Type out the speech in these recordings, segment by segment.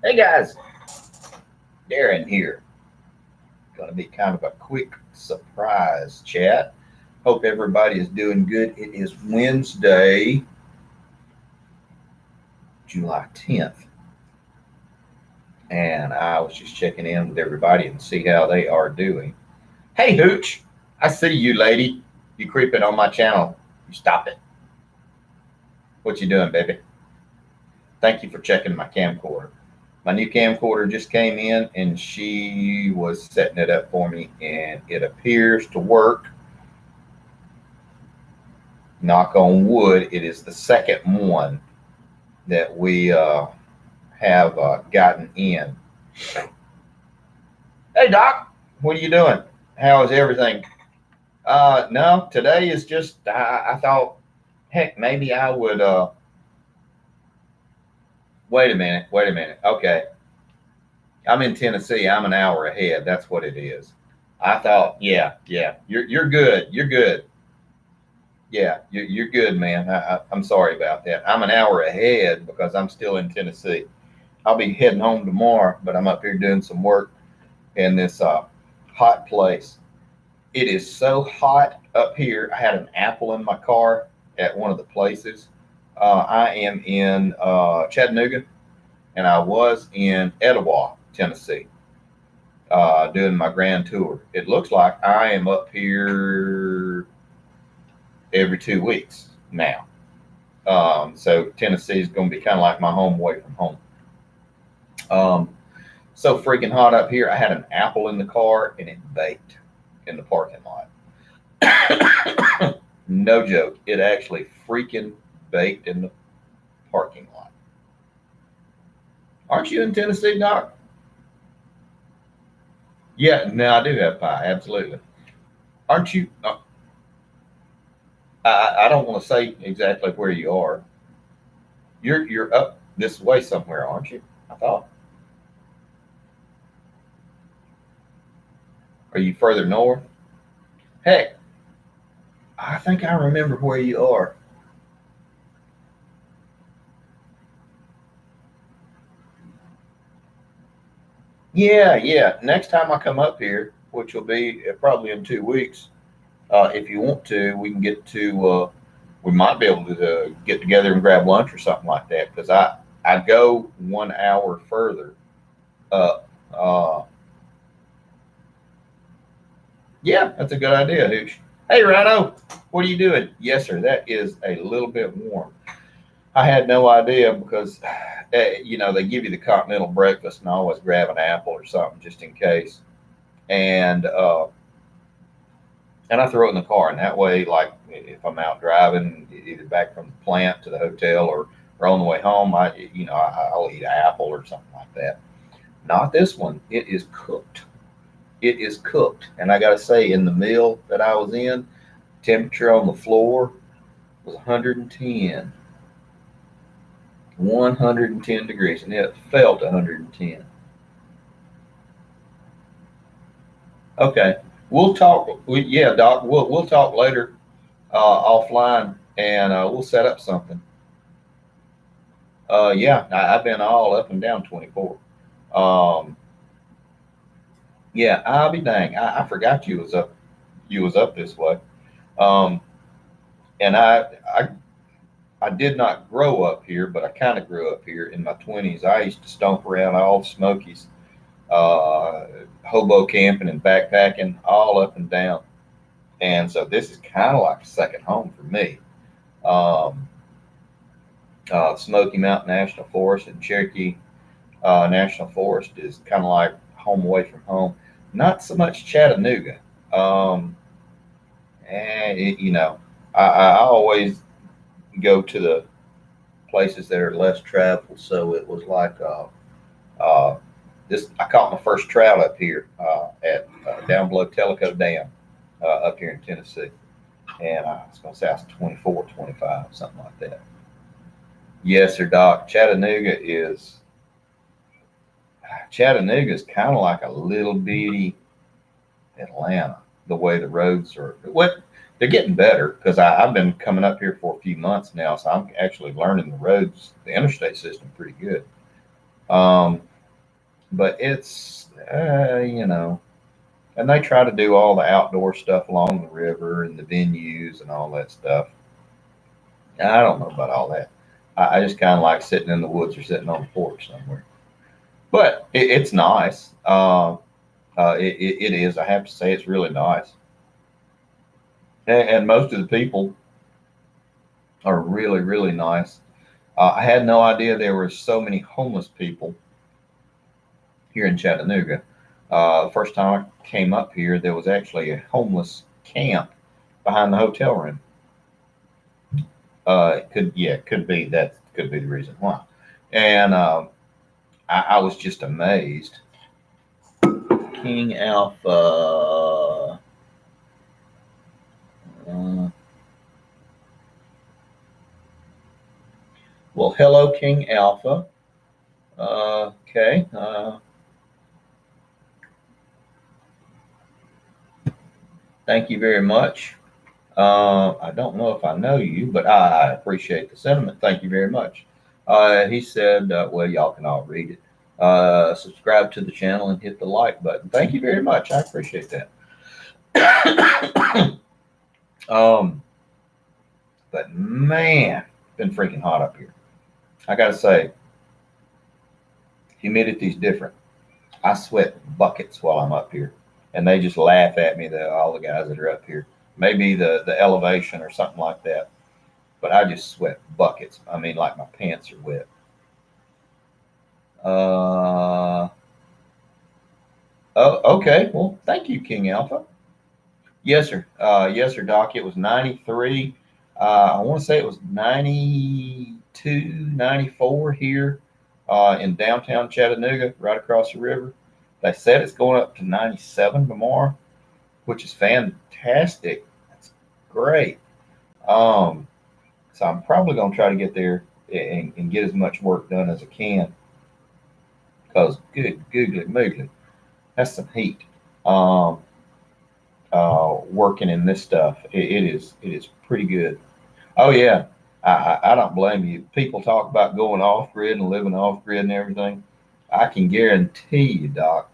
Hey guys, Darren here. Going to be kind of a quick surprise chat. Hope everybody is doing good. It is Wednesday, July 10th, and I was just checking in with everybody and see how they are doing. Hey Hooch, I see you, lady. You creeping on my channel. You stop it. What you doing, baby? Thank you for checking my camcorder. My new camcorder just came in and she was setting it up for me, and it appears to work. Knock on wood, it is the second one that we have gotten in. Hey Doc, what are you doing? How is everything? No, today is just I thought, heck, maybe I would wait a minute. Okay, I'm in Tennessee. I'm an hour ahead. That's what it is. I thought, yeah, you're good. You're good. Yeah, you're good, man. I'm sorry about that. I'm an hour ahead because I'm still in Tennessee. I'll be heading home tomorrow, but I'm up here doing some work in this hot place. It is so hot up here. I had an apple in my car at one of the places. I am in Chattanooga, and I was in Etowah, Tennessee, doing my grand tour. It looks like I am up here every 2 weeks now. So Tennessee is going to be kind of like my home away from home. So freaking hot up here. I had an apple in the car and it baked in the parking lot. No joke. It actually freaking baked in the parking lot. Aren't you in Tennessee, Doc? Yeah, no, I do have pie. Absolutely. Aren't you? I don't want to say exactly where you are. You're up this way somewhere, aren't you? I thought. Are you further north? Heck, I think I remember where you are. Yeah. Next time I come up here, which will be probably in 2 weeks, if you want to, we can get to. We might be able to get together and grab lunch or something like that. Because I go 1 hour further up. Yeah, that's a good idea, Hooch. Hey, Rhino, what are you doing? Yes, sir. That is a little bit warm. I had no idea because, they give you the continental breakfast, and I always grab an apple or something just in case. And and I throw it in the car, and that way, like if I'm out driving, either back from the plant to the hotel or on the way home, I'll eat an apple or something like that. Not this one. It is cooked. It is cooked, and I got to say, in the mill that I was in, temperature on the floor was 110. 110 degrees, and it felt 110. Okay, we'll talk. Yeah, Doc, we'll talk later offline, and we'll set up something. Yeah, I've been all up and down 24. Um, yeah, I'll be dang. I forgot you was up. You was up this way. Um, and I did not grow up here, but I kind of grew up here in my 20s. I used to stomp around all the Smokies, uh, hobo camping and backpacking all up and down. And so this is kind of like a second home for me. Um, Smoky Mountain National Forest and Cherokee National Forest is kind of like home away from home. Not so much Chattanooga. Um, and I always go to the places that are less traveled. So it was like uh, this. I caught my first trout up here at down below Tellico Dam up here in Tennessee, and I was going to say I was 24, 25, something like that. Yes, sir, Doc. Chattanooga is kind of like a little bitty Atlanta. The way the roads are, what they're getting better because I've been coming up here for a few months now, so I'm actually learning the roads, the interstate system, pretty good. but it's and they try to do all the outdoor stuff along the river and the venues and all that stuff. I don't know about all that. I just kind of like sitting in the woods or sitting on the porch somewhere. But it's nice. It is. I have to say, it's really nice. And most of the people are really, really nice. I had no idea there were so many homeless people here in Chattanooga. The first time I came up here, there was actually a homeless camp behind the hotel room. It could be that could be the reason why. And I was just amazed. King Alpha. Uh, well, hello, King Alpha. Okay. Thank you very much. I don't know if I know you, but I appreciate the sentiment. Thank you very much. He said, well, y'all can all read it. Subscribe to the channel and hit the like button. Thank you very much. I appreciate that. But man, it's been freaking hot up here. I got to say, humidity's different. I sweat buckets while I'm up here, and they just laugh at me. All the guys that are up here, maybe the elevation or something like that. But I just sweat buckets. I mean, like my pants are wet. Oh, okay. Well, thank you, King Alpha. Yes, sir. Yes, sir, Doc. It was 93. I want to say it was 92, 94 here in downtown Chattanooga, right across the river. They said it's going up to 97 tomorrow, which is fantastic. That's great. Um, so I'm probably going to try to get there and get as much work done as I can because good googly moogly, that's some heat. Um, Working in this stuff, it is pretty good. Oh yeah, I don't blame you. People talk about going off grid and living off grid and everything. I can guarantee you, Doc,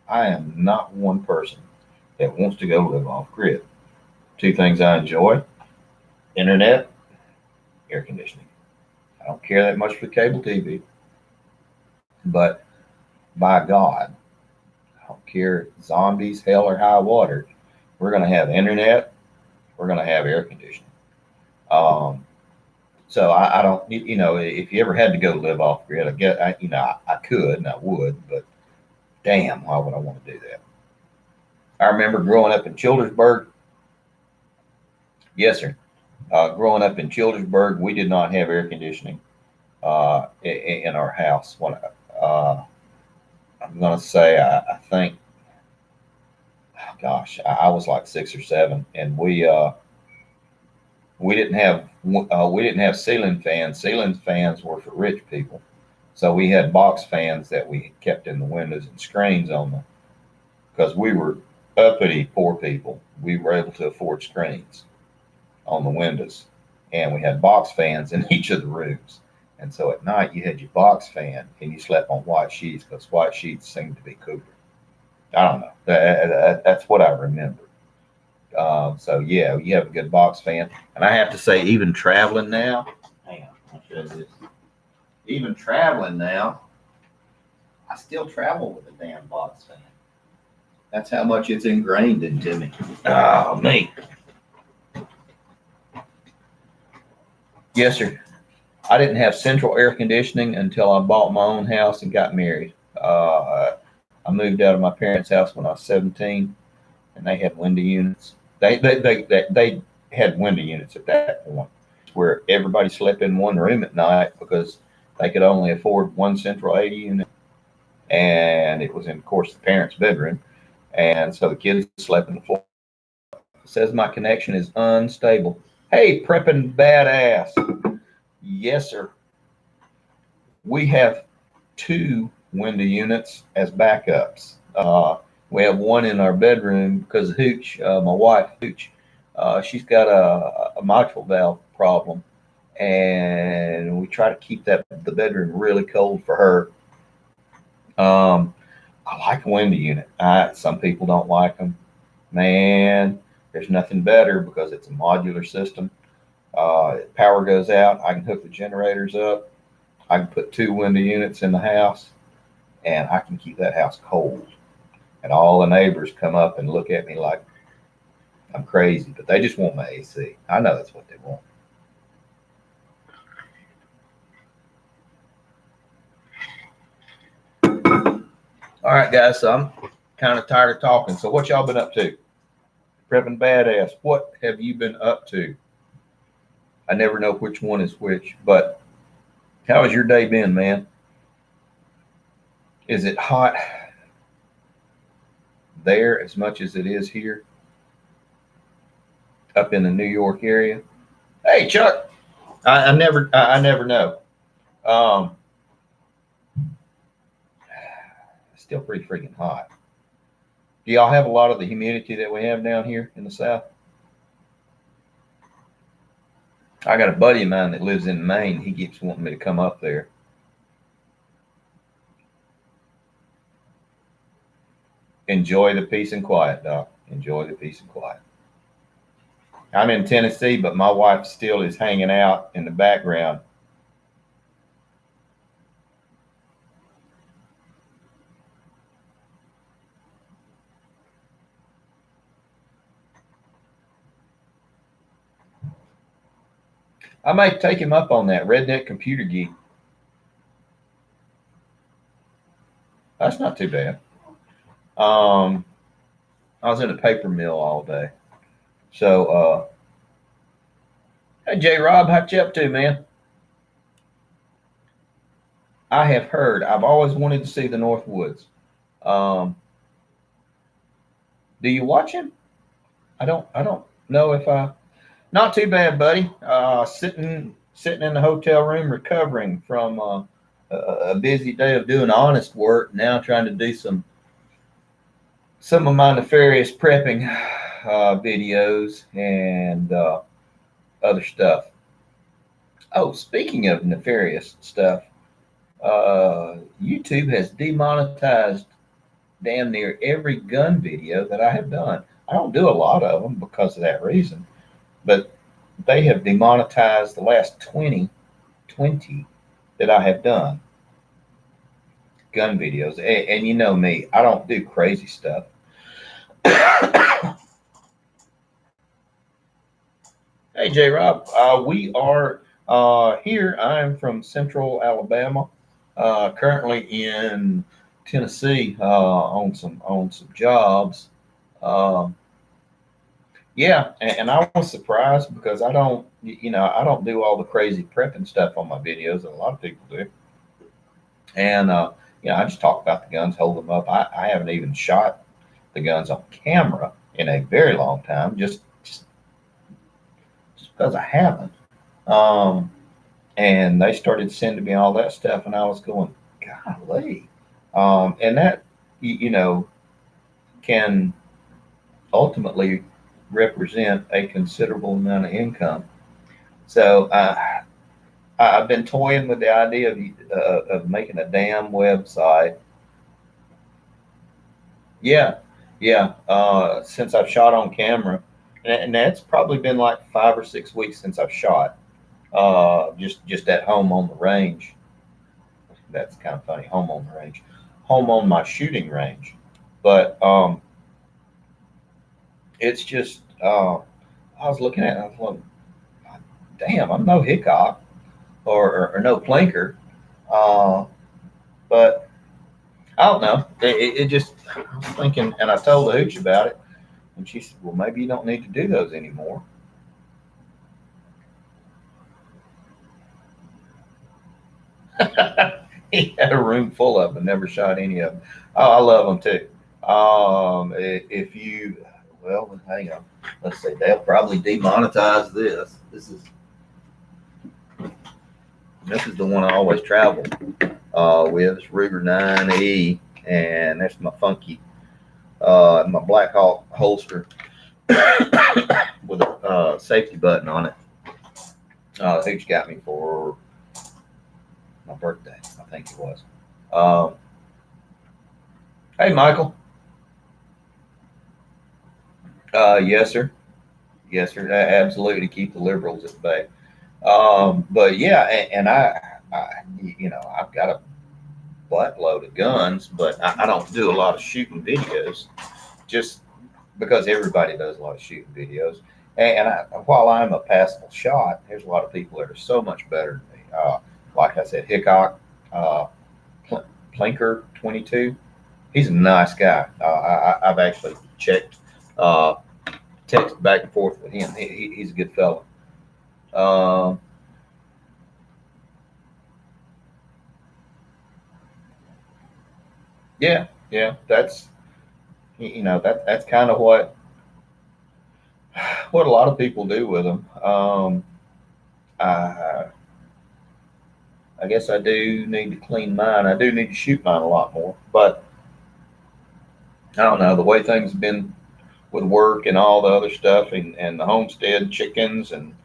I am not one person that wants to go live off grid. Two things I enjoy: internet, air conditioning. I don't care that much for cable TV, but by God, I don't care zombies, hell, or high water. We're going to have internet. We're going to have air conditioning. Um, so I don't, if you ever had to go live off grid, I get, I could and I would, but damn, why would I want to do that? I remember growing up in Childersburg. Yes, sir. Growing up in Childersburg, we did not have air conditioning in our house. I'm going to say, I think, gosh, I was like 6 or 7, and we didn't have ceiling fans. Ceiling fans were for rich people, so we had box fans that we kept in the windows and screens on them because we were uppity poor people. We were able to afford screens on the windows, and we had box fans in each of the rooms. And so at night you had your box fan and you slept on white sheets because white sheets seemed to be cooler. I don't know. That's what I remember. So yeah, you have a good box fan, and I have to say, even traveling now, hang on, I'll show you this. Even traveling now, I still travel with a damn box fan. That's how much it's ingrained into me. Oh me. Yes, sir. I didn't have central air conditioning until I bought my own house and got married. I moved out of my parents' house when I was 17, and they had window units. They had window units at that point, where everybody slept in one room at night because they could only afford one central 80 unit, and it was in, of course, the parents' bedroom, and so the kids slept on the floor. It says my connection is unstable. Hey, prepping badass. Yes, sir. We have two window units as backups. We have one in our bedroom because Hooch, my wife Hooch, she's got a mitral valve problem, and we try to keep the bedroom really cold for her. I like a window unit. Some people don't like them. Man, there's nothing better because it's a modular system. If power goes out, I can hook the generators up. I can put 2 window units in the house, and I can keep that house cold. And all the neighbors come up and look at me like I'm crazy, but they just want my AC. I know that's what they want. All right, guys. So I'm kind of tired of talking. So what y'all been up to? Prepping Badass, what have you been up to? I never know which one is which, but how has your day been, man? Is it hot there as much as it is here up in the New York area? Hey, Chuck, I never know. Um, Still pretty freaking hot. Do y'all have a lot of the humidity that we have down here in the South? I got a buddy of mine that lives in Maine. He keeps wanting me to come up there. Enjoy the peace and quiet, Doc. Enjoy the peace and quiet. I'm in Tennessee, but my wife still is hanging out in the background. I might take him up on that Redneck Computer Geek. That's not too bad. I was in a paper mill all day. So, hey, J. Rob, how you up to, man? I have heard. I've always wanted to see the North Woods. Um, do you watch him? I don't know if I. Not too bad, buddy. Sitting in the hotel room recovering from a busy day of doing honest work. Now trying to do some of my nefarious prepping videos and other stuff. Oh, speaking of nefarious stuff, YouTube has demonetized damn near every gun video that I have done. I don't do a lot of them because of that reason, but they have demonetized the last 20 that I have done gun videos. And you know me, I don't do crazy stuff. Hey, J. Rob, we are here. I'm from Central Alabama, currently in Tennessee on some jobs. Um, yeah, and I was surprised because I don't do all the crazy prepping stuff on my videos that a lot of people do. And I just talk about the guns, hold them up. I haven't even shot the guns on camera in a very long time, just because I haven't. Um, and they started sending me all that stuff, and I was going, golly. And that, you know, can ultimately represent a considerable amount of income. So I've been toying with the idea of making a damn website. Yeah, yeah. Since I've shot on camera, and that's probably been like 5 or 6 weeks since I've shot. Just at home on the range. That's kind of funny. Home on the range, home on my shooting range. But it's just I was looking at it. I was like, damn, I'm no Hickok or no Plinker. Uh, but I don't know. It just, I was thinking, and I told the hooch about it, and she said, well, maybe you don't need to do those anymore. He had a room full of them, never shot any of them. Oh, I love them too. If you, well, hang on. Let's see. They'll probably demonetize this. This is the one I always travel with. It's Ruger 9E, and that's my funky, my Black Hawk holster with a safety button on it. Hooch got me for my birthday, I think it was. Um, Hey, Michael. Yes, sir. Yes, sir. Absolutely keep the liberals at bay. But yeah, and I, I've got a buttload of guns, but I don't do a lot of shooting videos just because everybody does a lot of shooting videos. While I'm a passable shot, there's a lot of people that are so much better than me. Like I said, Hickok, uh, Plinker 22. He's a nice guy. I've actually checked, uh, text back and forth with him. He's a good fellow. Um, yeah, yeah, that's that's kind of what a lot of people do with them. I I guess I do need to clean mine. I do need to shoot mine a lot more, but I don't know the way things have been with work and all the other stuff, and the homestead chickens and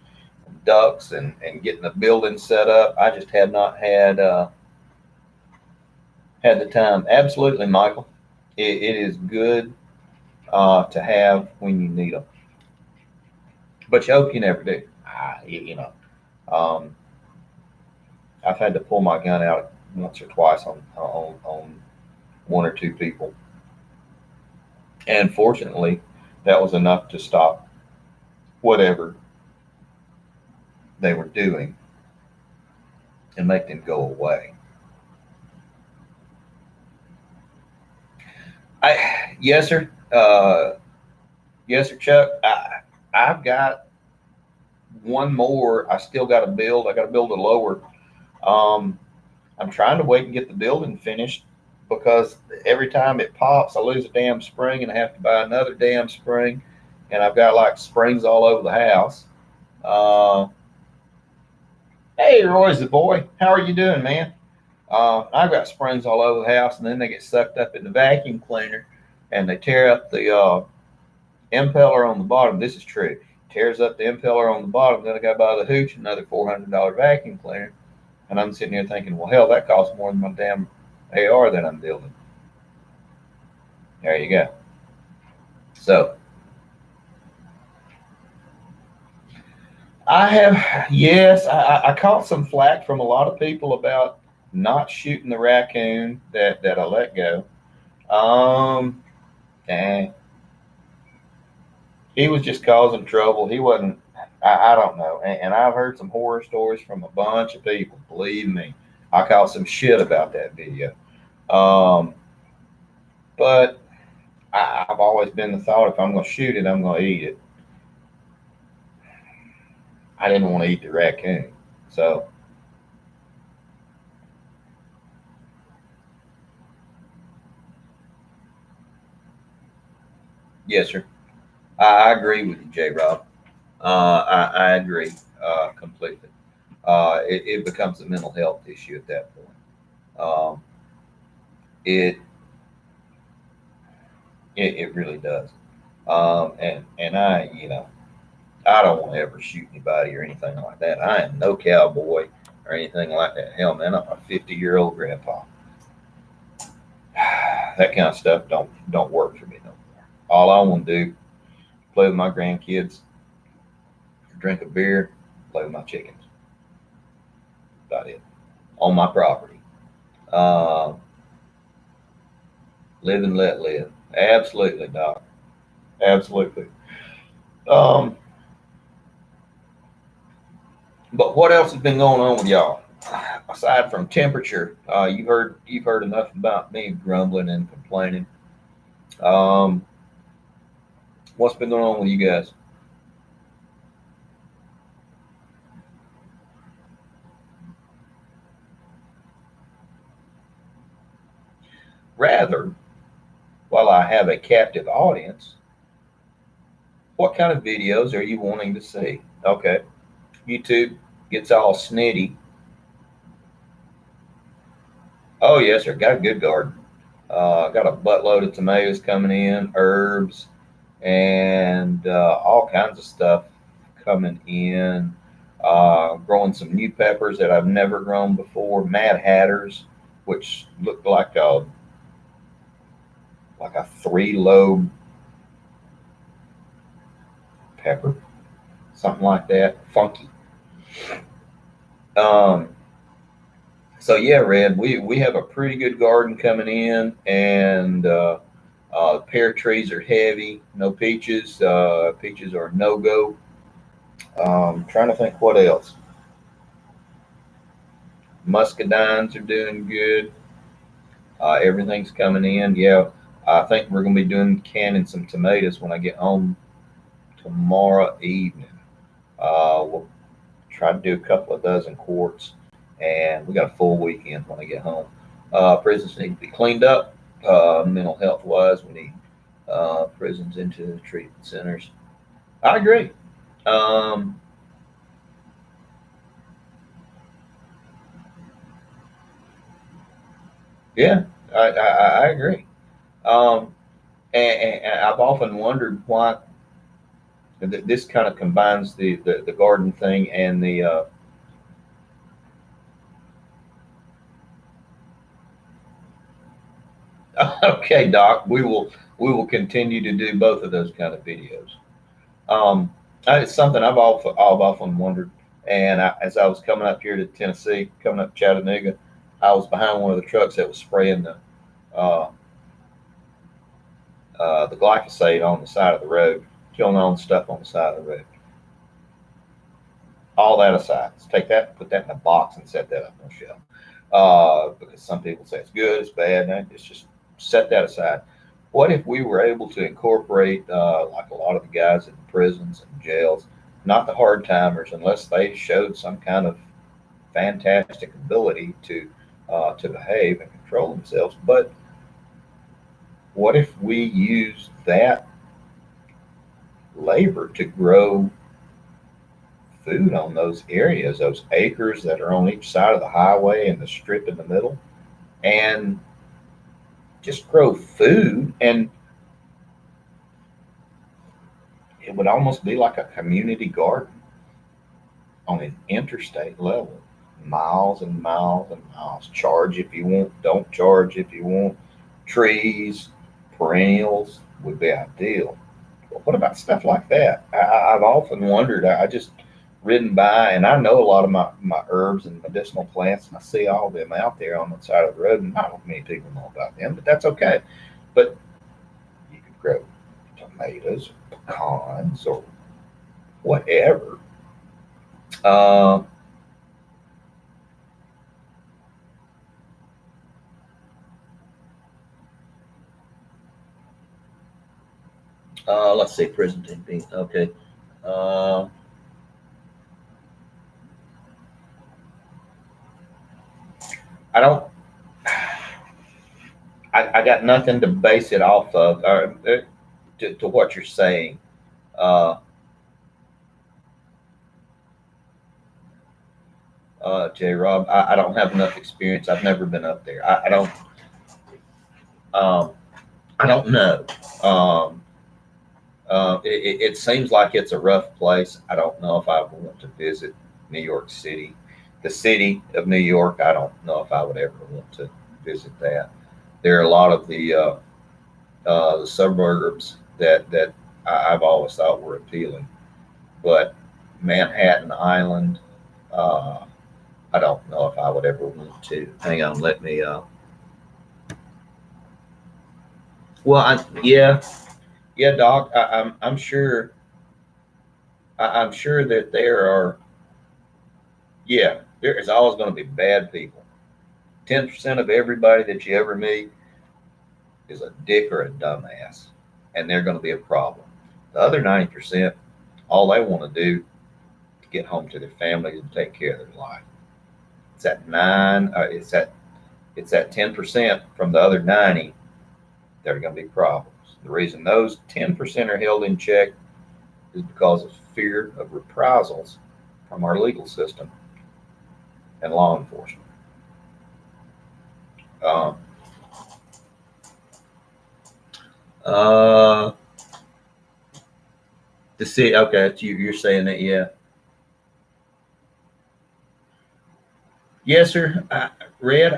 ducks and getting the building set up. I just have not had the time. Absolutely, Michael. It is good to have when you need them, but you hope you never do. Um, I've had to pull my gun out once or twice on one or two people, and fortunately, that was enough to stop whatever they were doing and make them go away. Yes, sir. Yes, sir, Chuck. I've got one more. I still got to build. I got to build a lower. Um, I'm trying to wait and get the building finished because every time it pops, I lose a damn spring and I have to buy another damn spring. And I've got like springs all over the house. Uh, hey, Roy's the boy. How are you doing, man? I've got springs all over the house, and then they get sucked up in the vacuum cleaner, and they tear up the impeller on the bottom. This is true. Tears up the impeller on the bottom. Then I got to buy the hooch another $400 vacuum cleaner, and I'm sitting here thinking, well, hell, that costs more than my damn AR that I'm building. There you go. So I have, yes, I caught some flack from a lot of people about not shooting the raccoon that I let go. Um, and he was just causing trouble. He wasn't. I don't know. And I've heard some horror stories from a bunch of people. Believe me, I caught some shit about that video. Um, but I've always been the thought if I'm going to shoot it, I'm going to eat it. I didn't want to eat the raccoon, so yes, sir. I agree with you, J. Rob. I agree completely. It becomes a mental health issue at that point. Um, it, it really does. And I don't want to ever shoot anybody or anything like that. I am no cowboy or anything like that. Hell, man, I'm a 50-year-old grandpa. That kind of stuff don't work for me no more. All I want to do, play with my grandkids, drink a beer, play with my chickens. About it. On my property. Uh, Live and let live. Absolutely, Doc. Absolutely. Um, but what else has been going on with y'all? Aside from temperature, you've heard enough about me grumbling and complaining. Um, what's been going on with you guys? Rather, while I have a captive audience, what kind of videos are you wanting to see? Okay, YouTube gets all snitty. Oh yes, sir. Got a good garden. Got a buttload of tomatoes coming in, herbs, and all kinds of stuff coming in. Growing some new peppers that I've never grown before, Mad Hatters, which look like like a 3-lobe pepper, something like that. Funky. So yeah, Red, we have a pretty good garden coming in, and pear trees are heavy. No peaches. Peaches are no go. Trying to think what else. Muscadines are doing good. Everything's coming in. Yeah, I think we're gonna be doing canning some tomatoes when I get home tomorrow evening. We'll try to do a couple of dozen quarts, and we got a full weekend when I get home. Prisons need to be cleaned up. Mental health wise, we need prisons into the treatment centers. I agree. Um, yeah, I agree. Um, and I've often wondered why this kind of combines the garden thing and the okay, Doc. We will continue to do both of those kind of videos. Um, it's something I've often wondered. And as I was coming up here to Tennessee, coming up Chattanooga, I was behind one of the trucks that was spraying uh, the glyphosate on the side of the road, killing all the stuff on the side of the road. All that aside, let's take that, put that in a box, and set that up on a shelf. Because some people say it's good, it's bad, and it's just set that aside. What if we were able to incorporate, like a lot of the guys in prisons and jails, not the hard timers, unless they showed some kind of fantastic ability to behave and control themselves, but what if we use that labor to grow food on those areas, those acres that are on each side of the highway and the strip in the middle, and just grow food? And it would almost be like a community garden on an interstate level. Miles and miles and miles. Charge if you want, don't charge if you want. Trees, perennials would be ideal. But what about stuff like that? I've often wondered. I just ridden by, and I know a lot of my herbs and medicinal plants, and I see all of them out there on the side of the road, and not many people know about them, but that's okay. But you could grow tomatoes, or pecans, or whatever. Uh, let's see, prison being okay. Uh, I don't. I got nothing to base it off of, or to what you're saying. Uh, J. Rob, I don't have enough experience. I've never been up there. I don't. Um, I don't know. Um, it seems like it's a rough place. I don't know if I want to visit New York City, the city of New York. I don't know if I would ever want to visit that. There are a lot of the suburbs that I've always thought were appealing, but Manhattan Island, uh, I don't know if I would ever want to. Hang on, let me. Yeah, yeah, Doc. I'm sure. I'm sure that there are. Yeah, there is always going to be bad people. 10% of everybody that you ever meet is a dick or a dumbass, and they're going to be a problem. The other 90%, all they want to do is get home to their families and take care of their life. It's that nine. It's that 10% from the other 90 that are going to be problems. The reason those 10% are held in check is because of fear of reprisals from our legal system and law enforcement. Um, uh, to see, okay, you're saying that, yeah, yes, sir. Red,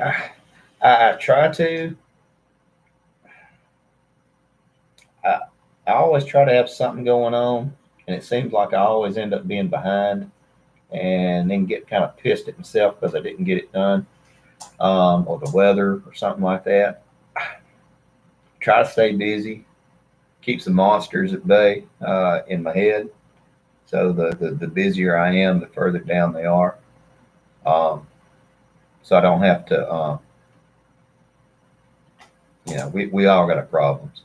I try to. I, I always try to have something going on, and it seems like I always end up being behind, and then get kind of pissed at myself because I didn't get it done, or the weather or something like that. Try to stay busy, keeps the monsters at bay in my head. So the busier I am, the further down they are. Um, so I don't have to, we all got our problems.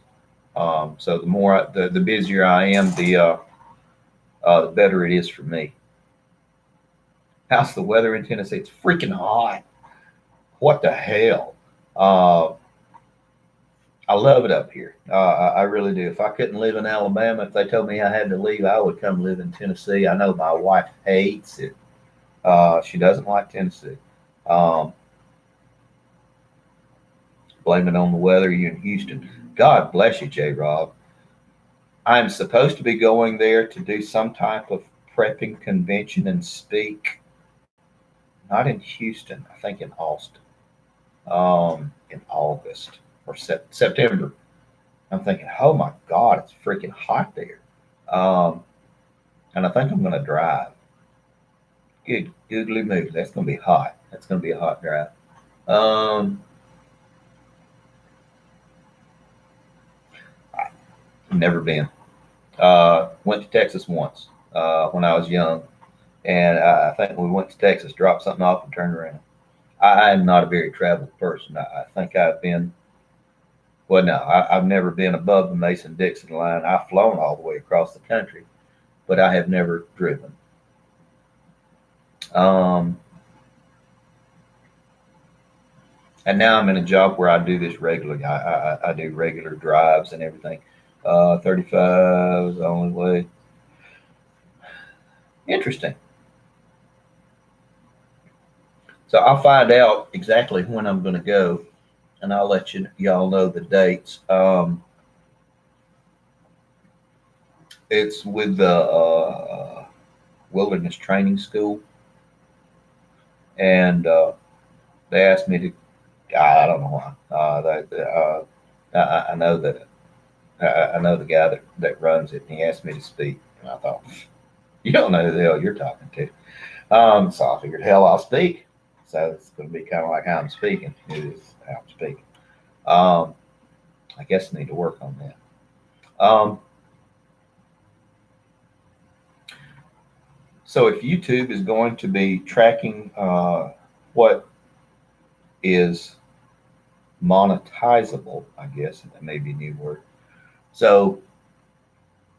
So the busier I am, the better it is for me. How's the weather in Tennessee? It's freaking hot. What the hell? Uh, I love it up here. I really do. If I couldn't live in Alabama, if they told me I had to leave, I would come live in Tennessee. I know my wife hates it. She doesn't like Tennessee. Um, blame it on the weather. You in Houston. God bless you, J. Rob. I'm supposed to be going there to do some type of prepping convention and speak. Not in Houston. I think in Austin. In August or September. I'm thinking, oh my God, it's freaking hot there. Um, and I think I'm going to drive. Good, googly moogly. That's going to be hot. That's going to be a hot drive. Um, Never been. Went to Texas once when I was young, and I think we went to Texas, dropped something off, and turned around. I am not a very traveled person. I think I've been. Well, no, I've never been above the Mason-Dixon line. I've flown all the way across the country, but I have never driven. Um, and now I'm in a job where I do this regularly. I do regular drives and everything. 35 is the only way. Interesting. So I'll find out exactly when I'm going to go, and I'll let y'all know the dates. It's with the Wilderness Training School, and they asked me to. I don't know why. I know that I know the guy that runs it, and he asked me to speak, and I thought, you don't know who the hell you're talking to. So I figured, hell, I'll speak. So it's going to be kind of like how I'm speaking. It is how I'm speaking. Um, I guess I need to work on that. So if YouTube is going to be tracking what is monetizable, I guess, and that may be a new word. So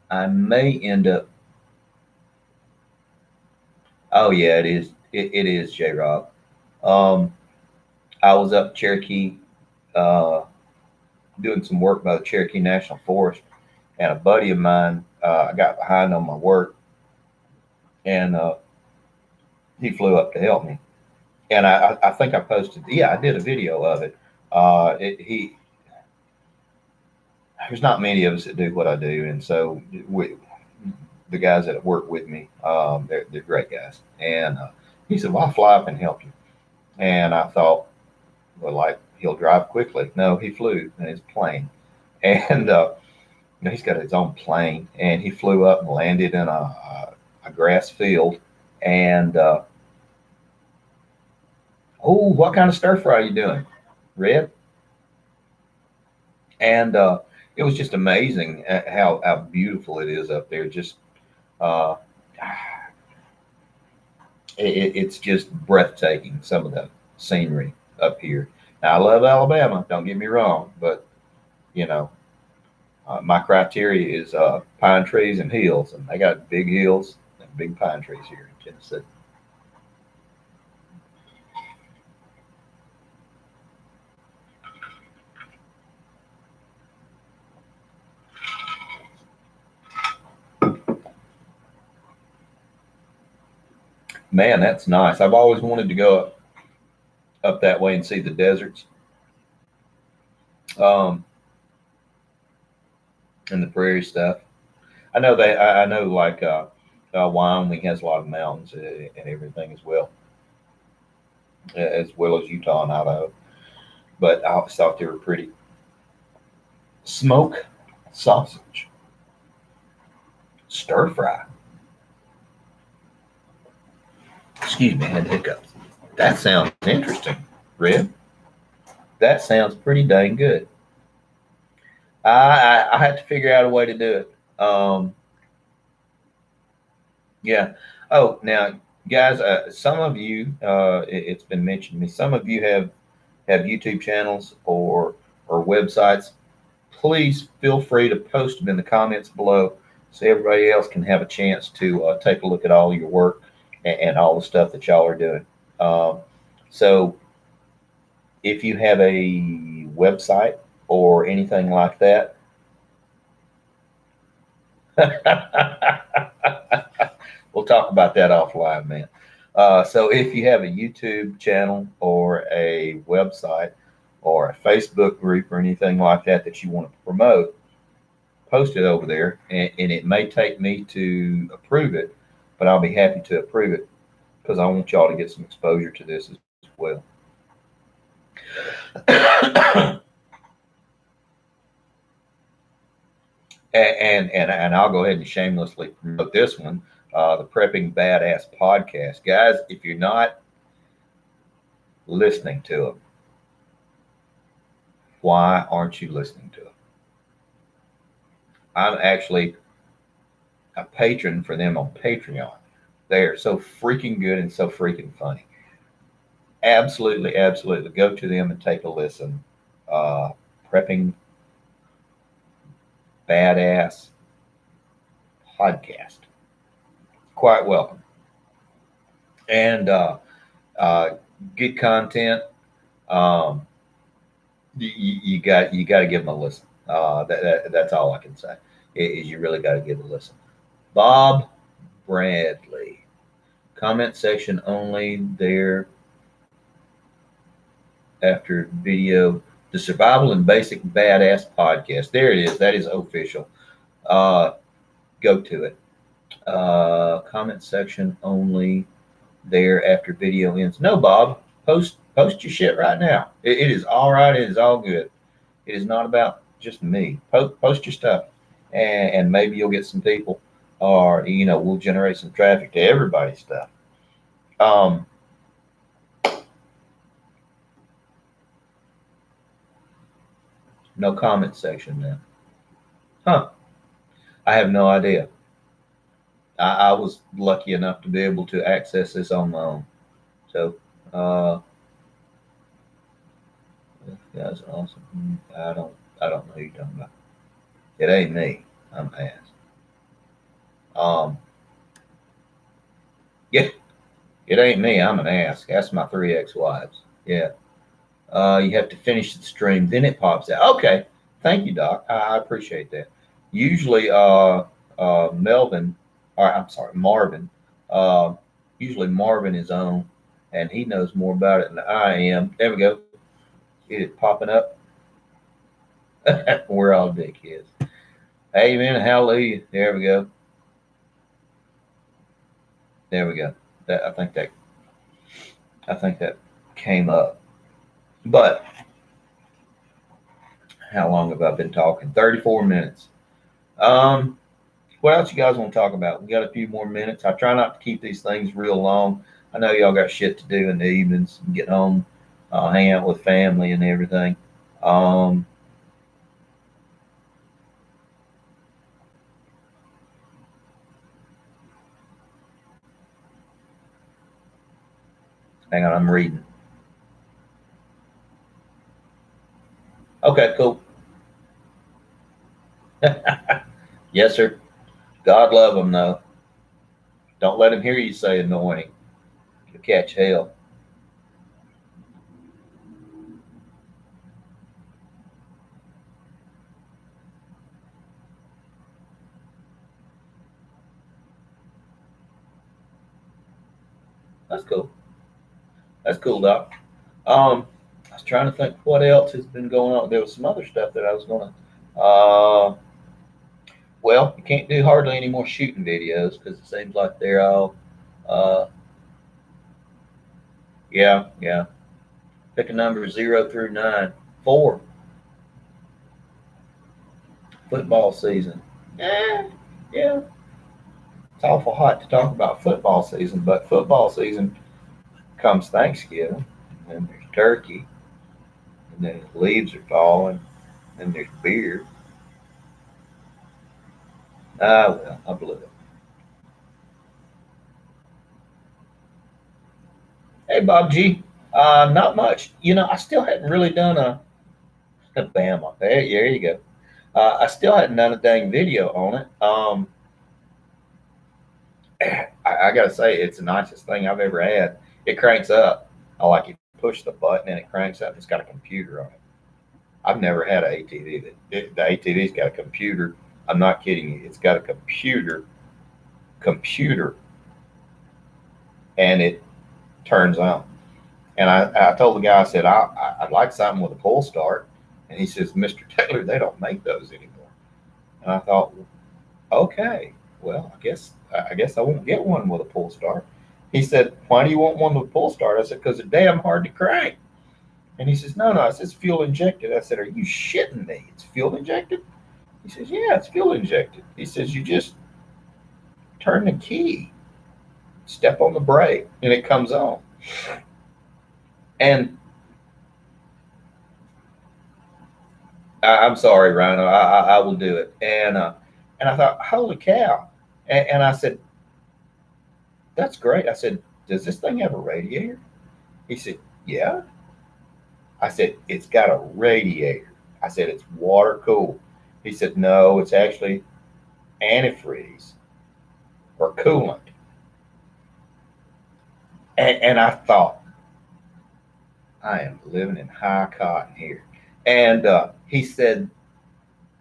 I may end up. Oh yeah, it is. It is J. Rob. Um, I was up Cherokee doing some work by the Cherokee National Forest, and a buddy of mine, I got behind on my work, and he flew up to help me. And I think I posted. Yeah, I did a video of it. He There's not many of us that do what I do, and so the guys that work with me, they're great guys. And he said, "Well, I'll fly up and help you." And I thought, well, like he'll drive quickly. No, he flew in his plane, and he's got his own plane, and he flew up and landed in a grass field. And oh, what kind of stir fry are you doing? Red? And it was just amazing how beautiful it is up there. Just uh, it's just breathtaking. Some of the scenery up here. Now, I love Alabama. Don't get me wrong, but you know, my criteria is pine trees and hills, and they got big hills and big pine trees here in Tennessee. Man, that's nice. I've always wanted to go up that way and see the deserts um, and the prairie stuff. I know I know like Wyoming has a lot of mountains and everything as well as Utah and Idaho. But I always thought they were pretty. Smoke. sausage, stir fry. Excuse me, I had hiccups. That sounds interesting, Red. That sounds pretty dang good. I had to figure out a way to do it. Yeah. Oh, now, guys, some of you, it's been mentioned to me, some of you have YouTube channels or websites. Please feel free to post them in the comments below so everybody else can have a chance to take a look at all your work and all the stuff that y'all are doing. Um, so if you have a website or anything like that, we'll talk about that offline, man. So if you have a YouTube channel or a website or a Facebook group or anything like that that you want to promote, post it over there, and it may take me to approve it, but I'll be happy to approve it because I want y'all to get some exposure to this as well. And I'll go ahead and shamelessly promote this one, the Prepping Badass podcast, guys. If you're not listening to them, why aren't you listening to them? I'm actually a patron for them on Patreon. They are so freaking good and so freaking funny. Absolutely, absolutely. Go to them and take a listen. Prepping Badass podcast. Quite welcome. And good content. Um, you got to give them a listen. That's all I can say. Is you really got to give it a listen. Bob Bradley, comment section only there after video. The Survival and Basic Badass podcast. There it is. That is official. Go to it. Comment section only there after video ends. No, Bob, post your shit right now. It is all right. It is all good. It is not about just me. Post your stuff, and maybe you'll get some people, or we'll generate some traffic to everybody's stuff. No comment section then. Huh. I have no idea. I was lucky enough to be able to access this on my own. So, that's awesome. I don't know who you're talking about. It ain't me. I'm ass. Um, yeah, it ain't me. I'm an ass. Ask my three ex-wives. Yeah. You have to finish the stream, then it pops out. Okay. Thank you, Doc. I appreciate that. Usually, Melvin, or I'm sorry, Marvin. Uh, Usually Marvin is on, and he knows more about it than I am. There we go. It is popping up. We're all dickheads. Amen. Hallelujah. There we go. There we go. That I think that came up. But how long have I been talking? 34 minutes. Um, what else you guys want to talk about? We got a few more minutes. I try not to keep these things real long. I know y'all got shit to do in the evenings, get home, hang out with family and everything. Um, Hang on, I'm reading. Okay, cool. Yes, sir. God love them, though. Don't let him hear you say anointing. You'll catch hell. That's cool. That's cool, Doc. I was trying to think what else has been going on. There was some other stuff that I was going to. Well, you can't do hardly any more shooting videos because it seems like they're all. Uh, yeah, yeah. Pick a number 0 through 9. 4. Football season. Yeah, it's awful hot to talk about football season, but football season comes Thanksgiving, and there's turkey, and then leaves are falling, and there's beer. Ah, well, I blew it. Hey, Bob G. Not much. I still hadn't really done a Bama. There you go. I still hadn't done a dang video on it. I gotta say, it's the nicest thing I've ever had. It cranks up. I like you push the button and it cranks up. It's got a computer on it. I've never had an ATV the ATV's got a computer. I'm not kidding you. It's got a computer, and it turns on. And I told the guy, I said, I'd like something with a pull start. And he says, Mr. Taylor, they don't make those anymore. And I thought, okay, well, I guess I won't get one with a pull start. He said, why do you want one with a pull start? I said, because they're damn hard to crank. And he says, no, I says, fuel injected. I said, are you shitting me? It's fuel injected? He says, yeah, it's fuel injected. He says, you just turn the key, step on the brake, and it comes on. And I'm sorry, Rhino, I will do it. And I thought, holy cow. And I said, that's great. I said, does this thing have a radiator? He said, yeah. I said, it's got a radiator. I said, it's water cooled. He said, no, it's actually antifreeze or coolant. And I thought, I am living in high cotton here. And he said,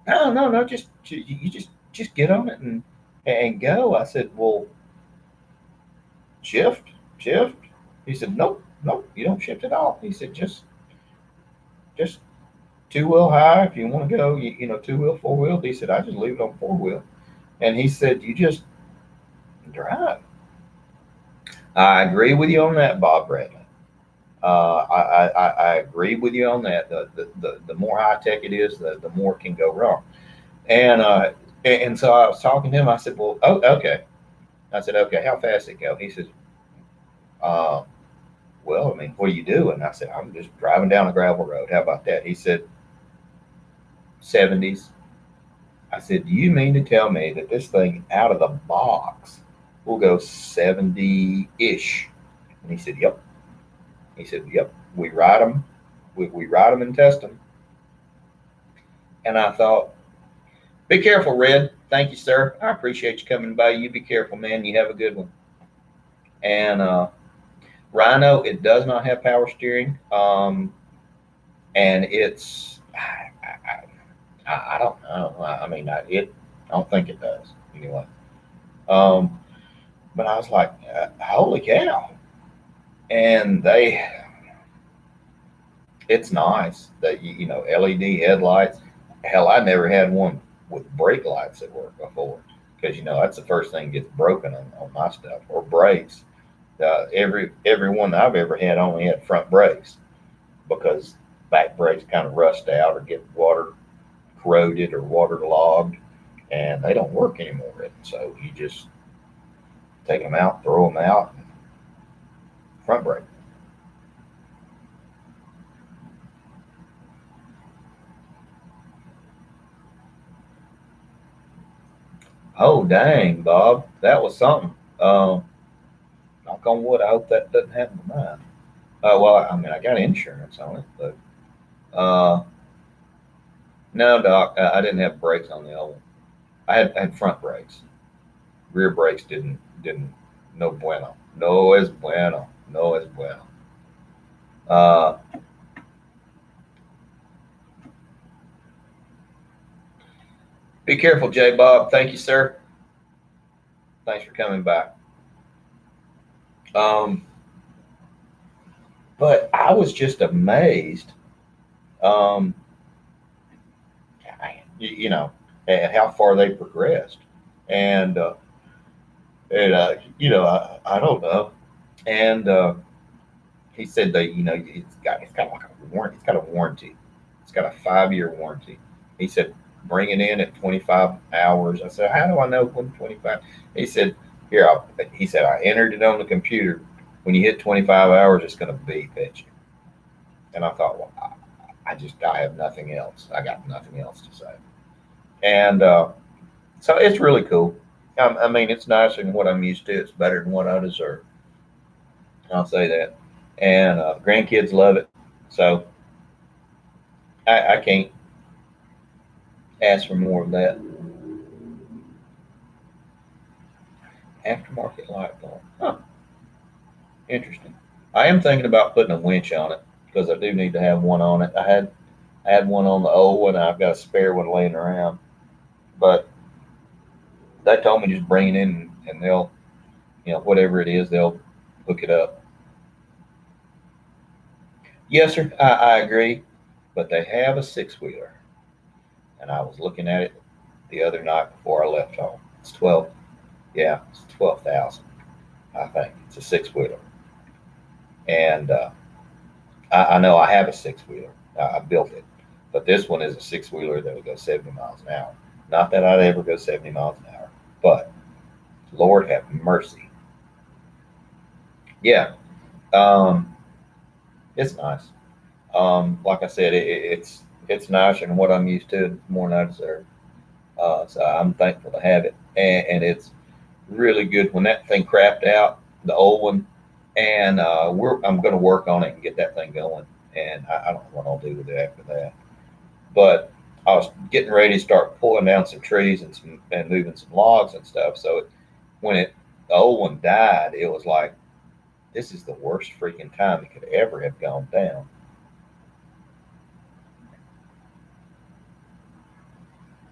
no, just you just get on it and go. I said, well, shift. He said, nope, you don't shift at all. He said, just two wheel high if you want to go. Two wheel, four wheel. He said, I just leave it on four wheel. And he said, you just drive. I agree with you on that, Bob Bradley. I agree with you on that. The more high tech it is, the more can go wrong. And so I was talking to him. I said, well, okay. I said, okay, how fast it go? He says, uh, well, I mean, what are you doing? I said, I'm just driving down a gravel road. How about that? He said, 70s. I said, do you mean to tell me that this thing out of the box will go 70-ish? And he said, yep. He said, yep, we ride them. We ride them and test them. And I thought, be careful, Red. Thank you, sir. I appreciate you coming by. You be careful, man. You have a good one. And Rhino, it does not have power steering. And it's, I don't know. I mean, I don't think it does anyway. But I was like, holy cow. And it's nice that, LED headlights. Hell, I never had one with brake lights that work before, because that's the first thing that gets broken on my stuff, or brakes. Every one that I've ever had only had front brakes, because back brakes kind of rust out or get water corroded or waterlogged, and they don't work anymore. And so you just take them out, throw them out, and front brake. Oh, dang, Bob, that was something. Knock on wood, I hope that doesn't happen to mine. Well, I mean, I got insurance on it, but no, Doc, I didn't have brakes on the old one. I had front brakes. Rear brakes didn't. No bueno. No es bueno. No es bueno. Uh, be careful, J. Bob. Thank you, sir. Thanks for coming back. Um, but I was just amazed, um, at how far they progressed, and I don't know. And he said that it's got like a warranty. It's got a warranty. It's got a 5-year warranty. He said bring it in at 25 hours. I said, how do I know when 25? He said, he said, I entered it on the computer. When you hit 25 hours, it's going to beep at you. And I thought, well, I have nothing else. I got nothing else to say. And so it's really cool. I mean, it's nicer than what I'm used to. It's better than what I deserve. I'll say that. And grandkids love it. So I can't ask for more of that. Aftermarket light bulb. Huh. Interesting. I am thinking about putting a winch on it because I do need to have one on it. I had one on the old one. I've got a spare one laying around, but they told me just bring it in and they'll, whatever it is, they'll hook it up. Yes, sir. I agree, but they have a six wheeler, and I was looking at it the other night before I left home. It's 12. Yeah, it's 12,000. I think it's a six wheeler, and I know I have a six wheeler. I built it, but this one is a six wheeler that will go 70 miles an hour. Not that I'd ever go 70 miles an hour, but Lord have mercy. Yeah, um, it's nice. Like I said, it's nicer than what I'm used to, more than I deserve. So I'm thankful to have it, and it's really good. When that thing crapped out, the old one, and I'm going to work on it and get that thing going. And I don't know what I'll do with it after that. But I was getting ready to start pulling down some trees and moving some logs and stuff. So when the old one died, it was like this is the worst freaking time it could ever have gone down.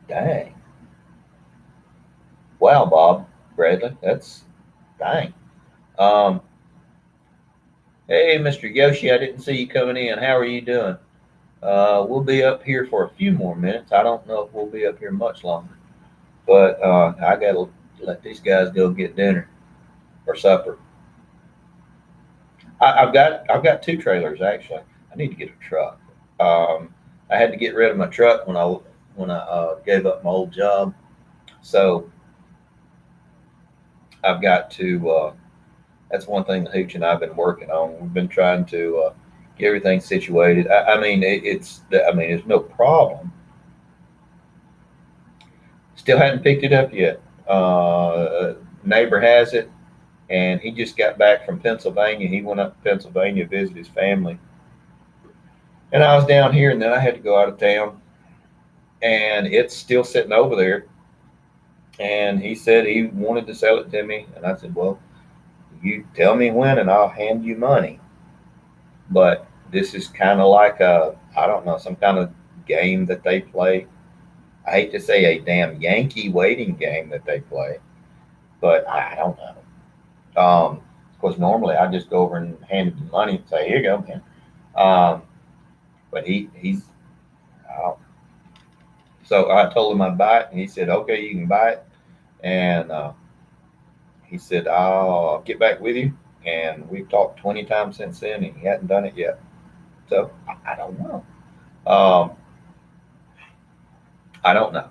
Dang! Wow, Bob Bradley, that's dang. Um, hey, Mr. Yoshi, I didn't see you coming in. How are you doing? We'll be up here for a few more minutes. I don't know if we'll be up here much longer, but I gotta let these guys go get dinner or supper. I've got two trailers actually. I need to get a truck. I had to get rid of my truck when I gave up my old job, so I've got to. That's one thing that Hooch and I've been working on. We've been trying to get everything situated. I mean, I mean, there's no problem. Still hadn't picked it up yet. Neighbor has it, and he just got back from Pennsylvania. He went up to Pennsylvania to visit his family, and I was down here, and then I had to go out of town, and it's still sitting over there. And he said he wanted to sell it to me, and I said, well, you tell me when, and I'll hand you money. But this is kind of like I don't know, some kind of game that they play. I hate to say a damn Yankee waiting game that they play, but I don't know. Of course, normally I just go over and hand him the money and say, "Here you go, man." Um, but he's uh, so I told him I'd buy it, and he said, "Okay, you can buy it." And he said, "I'll get back with you." And we've talked 20 times since then, and he hadn't done it yet. So I don't know. Um, I don't know.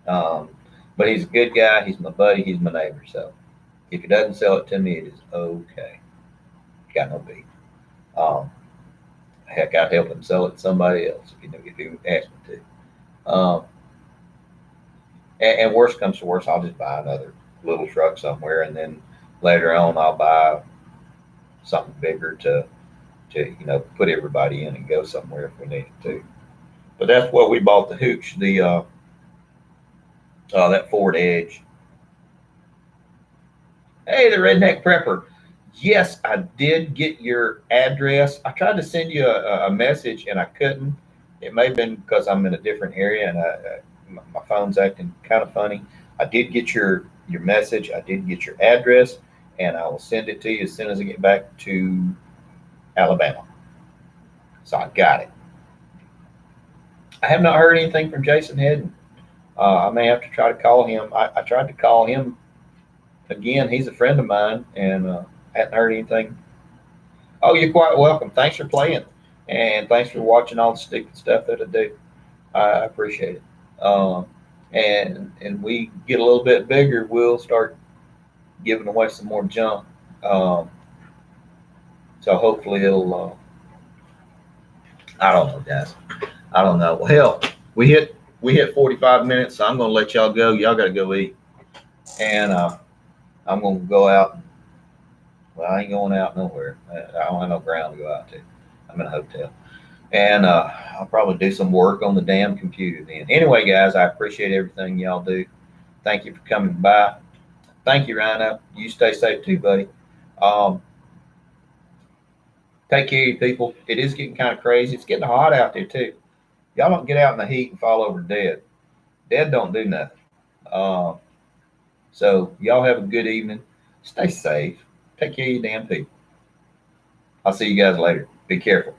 Um, but he's a good guy. He's my buddy. He's my neighbor. So if he doesn't sell it to me, it is okay. Got no beef. Um, Heck, I'd help him sell it to somebody else if he asked me to. And worst comes to worst, I'll just buy another little truck somewhere, and then later on I'll buy something bigger to put everybody in and go somewhere if we need to. But that's what we bought the Hooch, the that Ford Edge. Hey, the Redneck Prepper. Yes, I did get your address. I tried to send you a message and I couldn't. It may have been because I'm in a different area and my phone's acting kind of funny. I did get your message. I did get your address, and I will send it to you as soon as I get back to Alabama. So I got it. I have not heard anything from Jason Hedden. I may have to try to call him. I tried to call him again. He's a friend of mine, and hadn't heard anything. Oh, you're quite welcome. Thanks for playing, and thanks for watching all the stupid stuff that I do. I appreciate it. Um, and we get a little bit bigger, we'll start giving away some more junk. Um, so hopefully it'll. I don't know, guys. I don't know. Hell, we hit 45 minutes, so I'm gonna let y'all go. Y'all gotta go eat, and I'm gonna go out. Well, I ain't going out nowhere. I don't have no ground to go out to. I'm in a hotel, and I'll probably do some work on the damn computer then. Anyway, guys, I appreciate everything y'all do. Thank you for coming by. Thank you, Rhino. You stay safe too, buddy. Um, take care of you people. It is getting kind of crazy. It's getting hot out there too. Y'all don't get out in the heat and fall over dead. Dead don't do nothing. Um, so y'all have a good evening. Stay safe. Take care of your damn people. I'll see you guys later. Be careful.